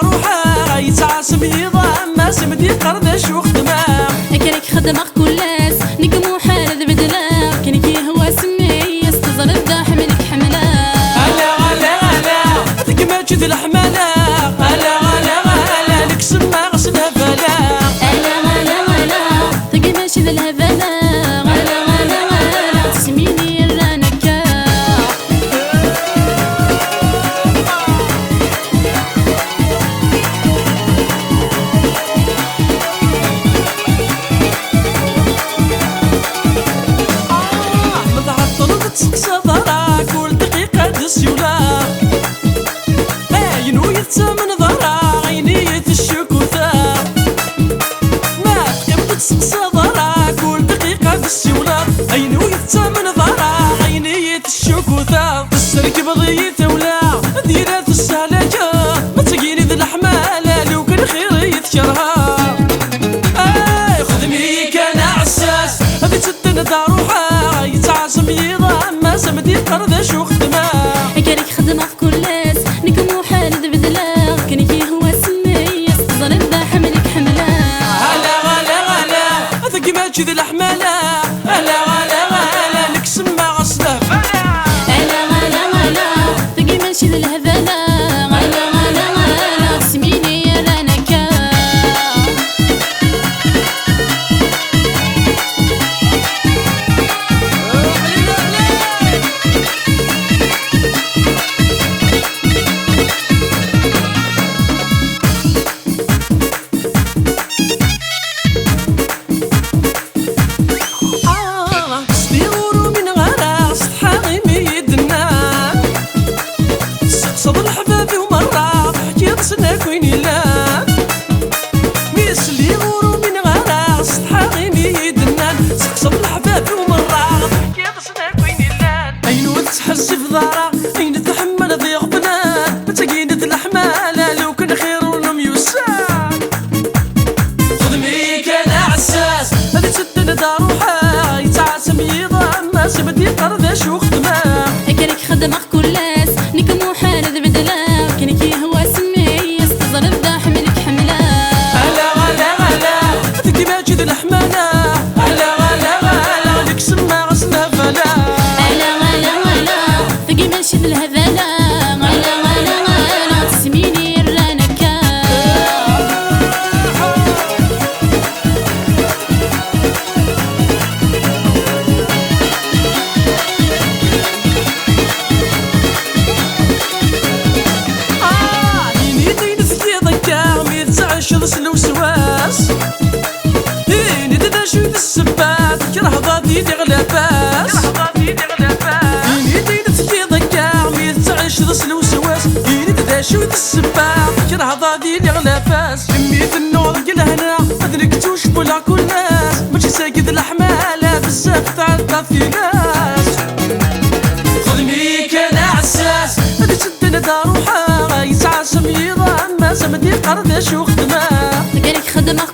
روحها يتعاسم يضام ما سمدي قرداش وخدمه كانك خدمة كلاس نكمو حال بدلا كانك يهوى سمي يستظل الدا حملك حمله هلا هلا هلا هذيك ما تجد الحمله هلا هلا هلا لك سما غسلها فلا هلا هلا هلا تلقي ماشي ذا الهبله هلا هلا هلا تسميني الرانكا تسقسى ضراك كل دقيقة تسيولا عين ويتسامن ضرا عينية الشكوثة ما تقيم تسقسى ضراك كل دقيقة تسيولا عين ويتسامن ضرا عينية الشكوثة تسرك بضية ولا ديرات السهلكة ما تقيني ذي الحمالة لو كان خير يذكرها خدمي كان عساس هذي تسدن روحها يتعاسم يضام ما سمدي قرداش وخدمه كانك خدمة في كل ناس نكمو حال ذبدلا كانك يهوى سمي يستظل الدا حملك حمله هلا هلا هلا هذاك ما تجي ذي الحمالة هلا هلا هلا لك سما غسله فلا هلا هلا هلا تلقي ماشي ذا الهبله هلا هلا هلا تسميني الرانكا صد الحباب ومرة حكيت سناك وين يلان ميس اللي يغورو من غراس تحاغيني يدنان صد الحباب ومرة حكيت سناك وين يلان عينو تحس في ضارة عين تحمل ضيق بنان بتقينة الحمالة لو كان خير ولم يسان خدمي كان عساس هذي تسدن روحها يتعاسم يضام ما سمدي قرداش وخدمه كانك خدمة كل ناس نكمو حال ذبدلا كانك يهوى سمي يستظل الدا حملك حمله هلا هلا هلا هذيك ما تجي ذي الحمالة هلا هلا هلا لك سما غسلها فلا هلا هلا هلا تلقي ماشي ذا الهبله هلا هلا هلا تسميني الرانكا الوسواس هيني تداشو ذي السبات كره ضادي دي غلاباس هيني دينا تكي ضكا ميت تعيش ذي الوسواس هيني تداشو ذي السبات كره ضادي دي غلاباس كميت النور قلهنا ادرك توشبو لع كل ناس ماشي ساقد الحمالة بزاف تعدى في ناس خدمي كان عساس هذي تسدن روحها يتعاسم يضام ما سمدي قرداش وخدمه كانك خدمة